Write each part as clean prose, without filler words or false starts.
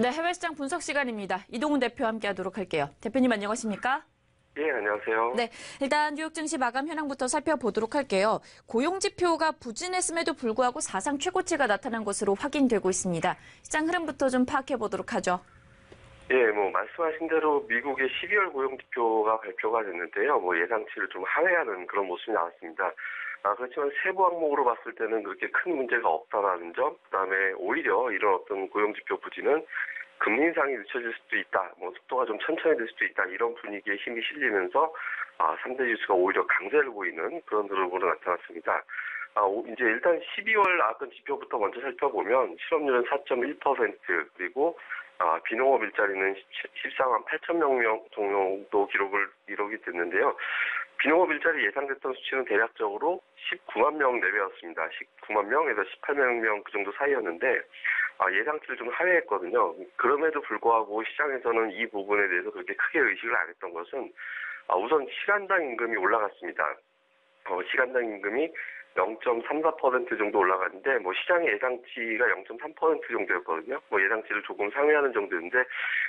네, 해외 시장 분석 시간입니다. 이동훈 대표 함께하도록 할게요. 대표님 안녕하십니까? 예, 안녕하세요. 네, 일단 뉴욕 증시 마감 현황부터 살펴보도록 할게요. 고용 지표가 부진했음에도 불구하고 사상 최고치가 나타난 것으로 확인되고 있습니다. 시장 흐름부터 좀 파악해 보도록 하죠. 예, 말씀하신 대로 미국의 12월 고용 지표가 발표가 됐는데요. 예상치를 좀 하회하는 그런 모습이 나왔습니다. 그렇지만 세부 항목으로 봤을 때는 그렇게 큰 문제가 없다라는 점, 그다음에 오히려 이런 어떤 고용 지표 부진은 금리 인상이 늦춰질 수도 있다, 속도가 좀 천천히 될 수도 있다, 이런 분위기에 힘이 실리면서 3대 지수가 오히려 강세를 보이는 그런 흐름으로 나타났습니다. 이제 일단 12월 나왔던 지표부터 먼저 살펴보면 실업률은 4.1%, 그리고 비농업 일자리는 14만 8천 명 정도 기록이 됐는데요. 비농업 일자리 예상됐던 수치는 대략적으로 19만 명 내외였습니다. 19만 명에서 18만 명 그 정도 사이였는데 예상치를 좀 하회했거든요. 그럼에도 불구하고 시장에서는 이 부분에 대해서 그렇게 크게 의식을 안 했던 것은 우선 시간당 임금이 올라갔습니다. 시간당 임금이 0.34% 정도 올라갔는데 시장의 예상치가 0.3% 정도였거든요. 예상치를 조금 상회하는 정도인데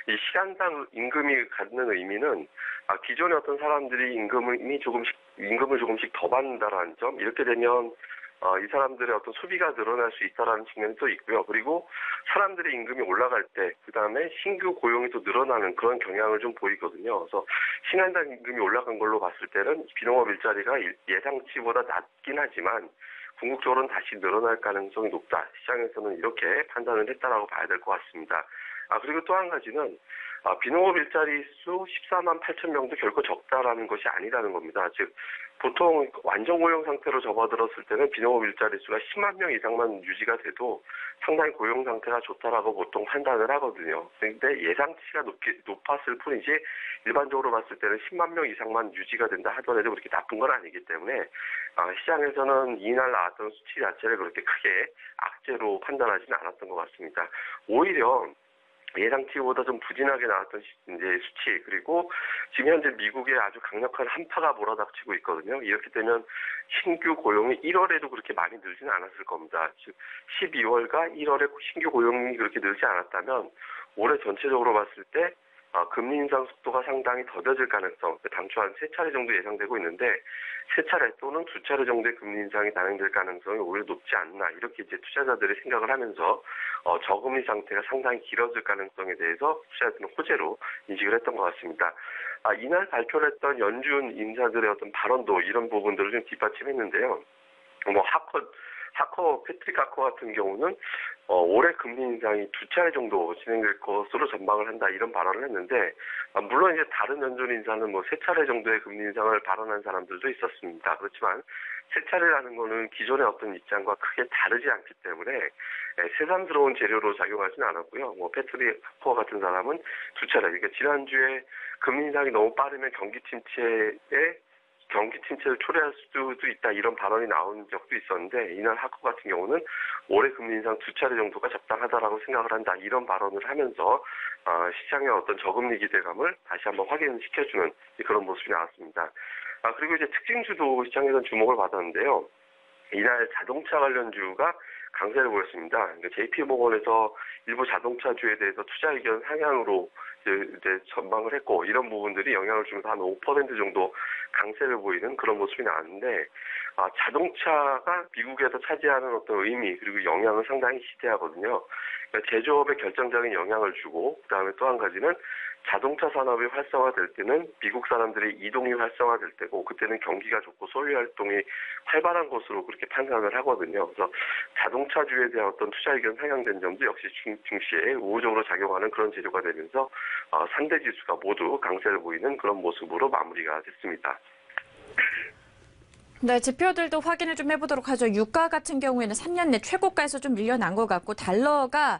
이 시간당 임금이 갖는 의미는 기존의 어떤 사람들이 임금을 조금씩 더 받는다라는 점, 이렇게 되면 이 사람들의 어떤 소비가 늘어날 수 있다라는 측면이 또 있고요. 그리고 사람들의 임금이 올라갈 때, 그 다음에 신규 고용이 또 늘어나는 그런 경향을 좀 보이거든요. 그래서 시간당 임금이 올라간 걸로 봤을 때는 비농업 일자리가 예상치보다 낮긴 하지만 궁극적으로는 다시 늘어날 가능성이 높다. 시장에서는 이렇게 판단을 했다라고 봐야 될 것 같습니다. 그리고 또 한 가지는 비농업 일자리 수 14만 8천 명도 결코 적다라는 것이 아니라는 겁니다. 즉 보통 완전 고용 상태로 접어들었을 때는 비농업 일자리 수가 10만 명 이상만 유지가 돼도 상당히 고용 상태가 좋다라고 보통 판단을 하거든요. 그런데 예상치가 높았을 뿐이지 일반적으로 봤을 때는 10만 명 이상만 유지가 된다 하더라도 그렇게 나쁜 건 아니기 때문에 시장에서는 이날 나왔던 수치 자체를 그렇게 크게 악재로 판단하지는 않았던 것 같습니다. 오히려 예상치보다 좀 부진하게 나왔던 이제 수치, 그리고 지금 현재 미국에 아주 강력한 한파가 몰아닥치고 있거든요. 이렇게 되면 신규 고용이 1월에도 그렇게 많이 늘지는 않았을 겁니다. 즉 12월과 1월에 신규 고용이 그렇게 늘지 않았다면 올해 전체적으로 봤을 때 금리 인상 속도가 상당히 더뎌질 가능성, 당초 한 3차례 정도 예상되고 있는데 3차례 또는 2차례 정도의 금리 인상이 단행될 가능성이 오히려 높지 않나, 이렇게 이제 투자자들이 생각을 하면서 저금리 상태가 상당히 길어질 가능성에 대해서 투자자들은 호재로 인식을 했던 것 같습니다. 이날 발표를 했던 연준 인사들의 어떤 발언도 이런 부분들을 좀 뒷받침했는데요. 패트릭 하커 같은 경우는 올해 금리 인상이 2차례 정도 진행될 것으로 전망을 한다, 이런 발언을 했는데 물론 이제 다른 연준 인사는 3차례 정도의 금리 인상을 발언한 사람들도 있었습니다. 그렇지만 3차례라는 거는 기존의 어떤 입장과 크게 다르지 않기 때문에 새삼스러운 재료로 작용하지는 않았고요. 패트릭 하커 같은 사람은 2차례, 그러니까 지난주에 금리 인상이 너무 빠르면 경기 침체를 초래할 수도 있다, 이런 발언이 나온 적도 있었는데 이날 하커 같은 경우는 올해 금리 인상 2차례 정도가 적당하다라고 생각을 한다, 이런 발언을 하면서 시장의 어떤 저금리 기대감을 다시 한번 확인시켜주는 그런 모습이 나왔습니다. 그리고 이제 특징주도 시장에서는 주목을 받았는데요. 이날 자동차 관련주가 강세를 보였습니다. 그러니까 JP모건에서 일부 자동차주에 대해서 투자 의견 상향으로 이제 전망을 했고, 이런 부분들이 영향을 주면서 한 5% 정도 강세를 보이는 그런 모습이 나왔는데 자동차가 미국에서 차지하는 어떤 의미 그리고 영향은 상당히 시대하거든요. 그러니까 제조업에 결정적인 영향을 주고, 그다음에 또 한 가지는 자동차 산업이 활성화될 때는 미국 사람들의 이동이 활성화될 때고, 그때는 경기가 좋고 소유 활동이 활발한 것으로 그렇게 판단을 하거든요. 그래서 자동차주에 대한 어떤 투자 의견 상향된 점도 역시 증시에 우호적으로 작용하는 그런 재료가 되면서 3대 지수가 모두 강세를 보이는 그런 모습으로 마무리가 됐습니다. 네, 지표들도 확인을 좀 해보도록 하죠. 유가 같은 경우에는 3년 내 최고가에서 좀 밀려난 것 같고, 달러가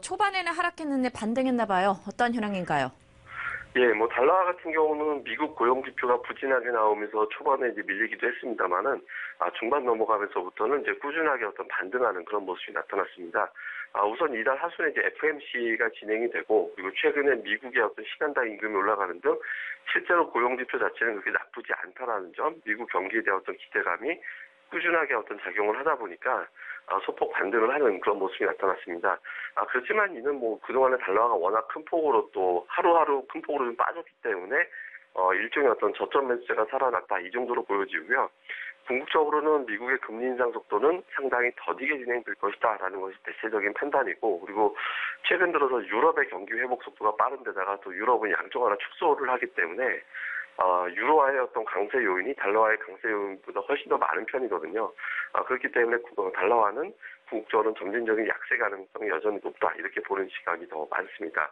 초반에는 하락했는데 반등했나 봐요. 어떤 현황인가요? 예, 달러 같은 경우는 미국 고용 지표가 부진하게 나오면서 초반에 이제 밀리기도 했습니다만은 중반 넘어가면서부터는 이제 꾸준하게 어떤 반등하는 그런 모습이 나타났습니다. 우선 이달 하순에 이제 FOMC가 진행이 되고, 그리고 최근에 미국의 어떤 시간당 임금이 올라가는 등 실제로 고용 지표 자체는 그렇게 나쁘지 않다라는 점, 미국 경기에 대한 어떤 기대감이 꾸준하게 어떤 작용을 하다 보니까 소폭 반등을 하는 그런 모습이 나타났습니다. 그렇지만 이는 뭐 그동안에 달러화가 워낙 큰 폭으로 또 하루하루 큰 폭으로 좀 빠졌기 때문에 일종의 어떤 저점 매수세가 살아났다 이 정도로 보여지고요. 궁극적으로는 미국의 금리 인상 속도는 상당히 더디게 진행될 것이다라는 것이 대체적인 판단이고, 그리고 최근 들어서 유럽의 경기 회복 속도가 빠른 데다가 또 유럽은 양쪽 하나 축소를 하기 때문에 유로화의 어떤 강세 요인이 달러화의 강세 요인보다 훨씬 더 많은 편이거든요. 그렇기 때문에 달러화는 궁극적으로는 점진적인 약세 가능성이 여전히 높다 이렇게 보는 시각이 더 많습니다.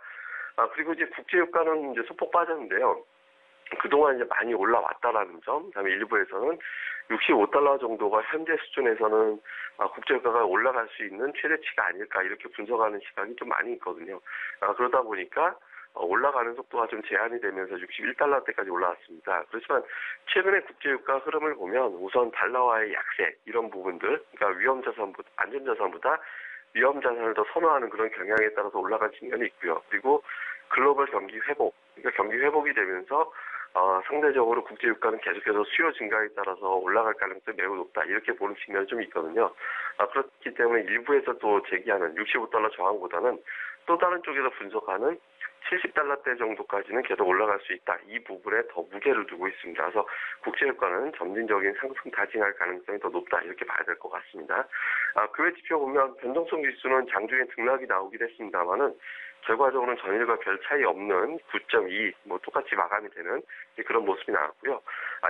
그리고 이제 국제유가는 이제 소폭 빠졌는데요. 그동안 이제 많이 올라왔다라는 점, 그다음에 일부에서는 65달러 정도가 현재 수준에서는 국제유가가 올라갈 수 있는 최대치가 아닐까 이렇게 분석하는 시각이 좀 많이 있거든요. 그러다 보니까 올라가는 속도가 좀 제한이 되면서 61달러대까지 올라왔습니다. 그렇지만 최근에 국제유가 흐름을 보면 우선 달러와의 약세 이런 부분들, 그러니까 위험자산보다 안전자산보다 위험자산을 더 선호하는 그런 경향에 따라서 올라간 측면이 있고요. 그리고 글로벌 경기 회복, 그러니까 경기 회복이 되면서 상대적으로 국제유가는 계속해서 수요 증가에 따라서 올라갈 가능성이 매우 높다 이렇게 보는 측면이 좀 있거든요. 그렇기 때문에 일부에서 또 제기하는 65달러 저항보다는 또 다른 쪽에서 분석하는 70달러대 정도까지는 계속 올라갈 수 있다. 이 부분에 더 무게를 두고 있습니다. 그래서 국제유가는 점진적인 상승 다짐할 가능성이 더 높다. 이렇게 봐야 될 것 같습니다. 그 외 지표 보면 변동성 지수는 장중에 등락이 나오긴 했습니다만은 결과적으로는 전일과 별 차이 없는 9.2, 똑같이 마감이 되는 그런 모습이 나왔고요.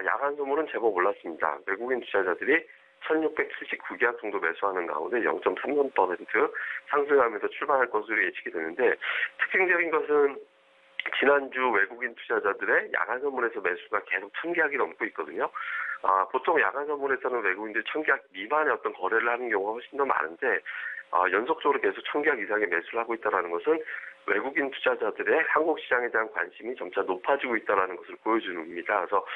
야간 소모는 제법 올랐습니다. 외국인 투자자들이 1679계약 정도 매수하는 가운데 0.3% 상승하면서 출발할 것으로 예측이 되는데, 특징적인 것은 지난주 외국인 투자자들의 야간 선물에서 매수가 계속 1000계약이 넘고 있거든요. 보통 야간 선물에서는 외국인들이 1000계약 미만의 어떤 거래를 하는 경우가 훨씬 더 많은데, 연속적으로 계속 1000계약 이상의 매수를 하고 있다는 것은 외국인 투자자들의 한국 시장에 대한 관심이 점차 높아지고 있다는 것을 보여주는 겁니다. 그래서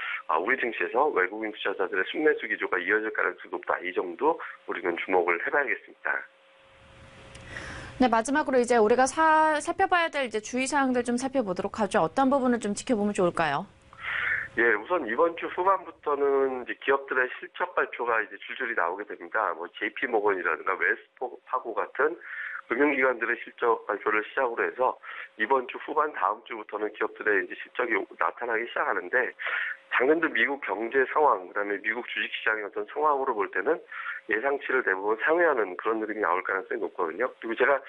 우리 증시에서 외국인 투자자들의 순매수 기조가 이어질 가능성이 높다. 이 정도 우리는 주목을 해봐야겠습니다. 네, 마지막으로 이제 우리가 살펴봐야 될 이제 주의사항들 좀 살펴보도록 하죠. 어떤 부분을 좀 지켜보면 좋을까요? 예, 우선 이번 주 후반부터는 이제 기업들의 실적 발표가 이제 줄줄이 나오게 됩니다. JP 모건이라든가 웰스파고 같은 금융기관들의 실적 발표를 시작으로 해서 이번 주 후반 다음 주부터는 기업들의 이제 실적이 나타나기 시작하는데, 작년도 미국 경제 상황, 그다음에 미국 주식시장의 어떤 상황으로 볼 때는 예상치를 대부분 상회하는 그런 흐름이 나올 가능성이 높거든요. 그리고 제가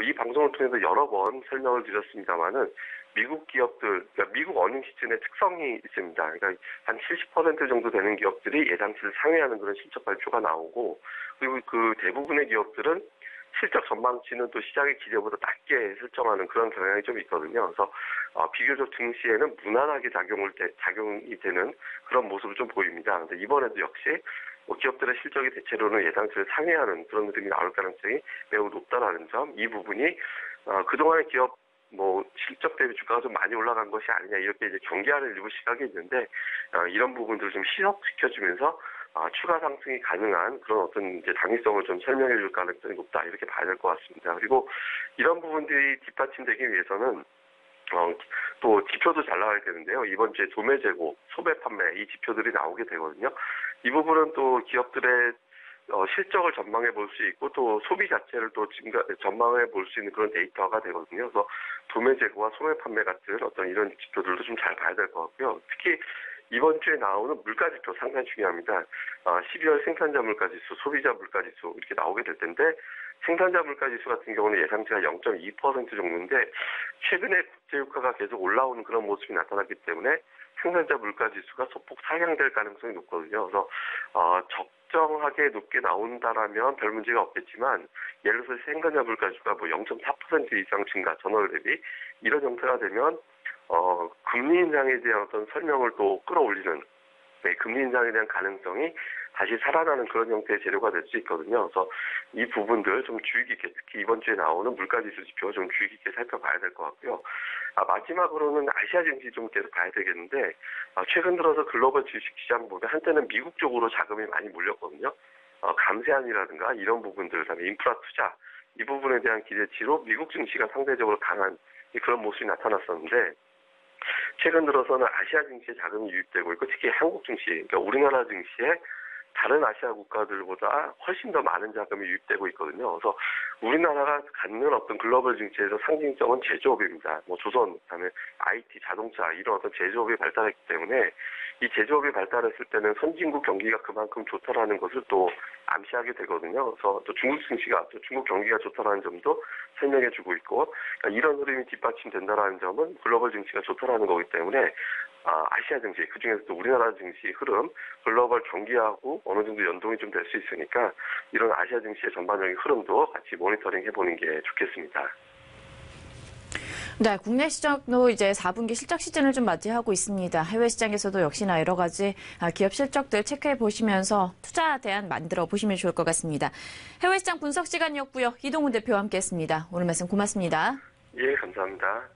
이 방송을 통해서 여러 번 설명을 드렸습니다만은 미국 기업들, 그러니까 미국 어닝 시즌의 특성이 있습니다. 그러니까 한 70% 정도 되는 기업들이 예상치를 상회하는 그런 실적 발표가 나오고, 그리고 그 대부분의 기업들은 실적 전망치는 또 시장의 기대보다 낮게 설정하는 그런 경향이 좀 있거든요. 그래서 비교적 증시에는 무난하게 작용이 되는 그런 모습을 좀 보입니다. 그런데 이번에도 역시 기업들의 실적이 대체로는 예상치를 상회하는 그런 흐름이 나올 가능성이 매우 높다라는 점, 이 부분이 그동안의 기업 실적 대비 주가가 좀 많이 올라간 것이 아니냐 이렇게 이제 경계하는 일부 시각이 있는데, 이런 부분들을 좀 희석시켜주면서 추가 상승이 가능한 그런 어떤 이제 당위성을 좀 설명해 줄 가능성이 높다 이렇게 봐야 될 것 같습니다. 그리고 이런 부분들이 뒷받침되기 위해서는 또 지표도 잘 나와야 되는데요. 이번 주에 도매 재고, 소매 판매 이 지표들이 나오게 되거든요. 이 부분은 또 기업들의 실적을 전망해 볼 수 있고 또 소비 자체를 또 전망해 볼 수 있는 그런 데이터가 되거든요. 그래서 도매 재고와 소매 판매 같은 어떤 이런 지표들도 좀 잘 봐야 될 것 같고요. 특히 이번 주에 나오는 물가 지표 상당히 중요합니다. 12월 생산자 물가 지수, 소비자 물가 지수 이렇게 나오게 될 텐데, 생산자 물가 지수 같은 경우는 예상치가 0.2% 정도인데 최근에 국제유가가 계속 올라오는 그런 모습이 나타났기 때문에 생산자 물가 지수가 소폭 상향될 가능성이 높거든요. 그래서 적정하게 높게 나온다라면 별 문제가 없겠지만, 예를 들어서 생산자 물가 지수가 0.4% 이상 증가, 전월 대비 이런 형태가 되면 금리 인상에 대한 어떤 설명을 또 끌어올리는, 금리 인상에 대한 가능성이 다시 살아나는 그런 형태의 재료가 될 수 있거든요. 그래서 이 부분들 좀 주의 깊게, 특히 이번 주에 나오는 물가지수 지표 좀 주의 깊게 살펴봐야 될 것 같고요. 마지막으로는 아시아 증시 좀 계속 봐야 되겠는데, 최근 들어서 글로벌 주식시장 보면 한때는 미국 쪽으로 자금이 많이 몰렸거든요. 감세안이라든가 이런 부분들, 그다음에 인프라 투자 이 부분에 대한 기대치로 미국 증시가 상대적으로 강한 그런 모습이 나타났었는데, 최근 들어서는 아시아 증시에 자금이 유입되고 있고 특히 한국 증시, 그러니까 우리나라 증시에 다른 아시아 국가들보다 훨씬 더 많은 자금이 유입되고 있거든요. 그래서 우리나라가 갖는 어떤 글로벌 증시에서 상징점은 제조업입니다. 뭐 조선, 그다음에 IT, 자동차 이런 어떤 제조업이 발달했기 때문에 이 제조업이 발달했을 때는 선진국 경기가 그만큼 좋다라는 것을 또 암시하게 되거든요. 그래서 또 중국 증시가 또 중국 경기가 좋다라는 점도 설명해주고 있고, 그러니까 이런 흐름이 뒷받침된다라는 점은 글로벌 증시가 좋다라는 거기 때문에 아시아 증시, 그중에서도 우리나라 증시 흐름, 글로벌 경기하고 어느 정도 연동이 좀 될 수 있으니까 이런 아시아 증시의 전반적인 흐름도 같이 모니터링 해보는 게 좋겠습니다. 네, 국내 시장도 이제 4분기 실적 시즌을 좀 맞이하고 있습니다. 해외 시장에서도 역시나 여러 가지 기업 실적들 체크해 보시면서 투자 대안 만들어 보시면 좋을 것 같습니다. 해외 시장 분석 시간이었고요. 이동훈 대표와 함께했습니다. 오늘 말씀 고맙습니다. 예, 감사합니다.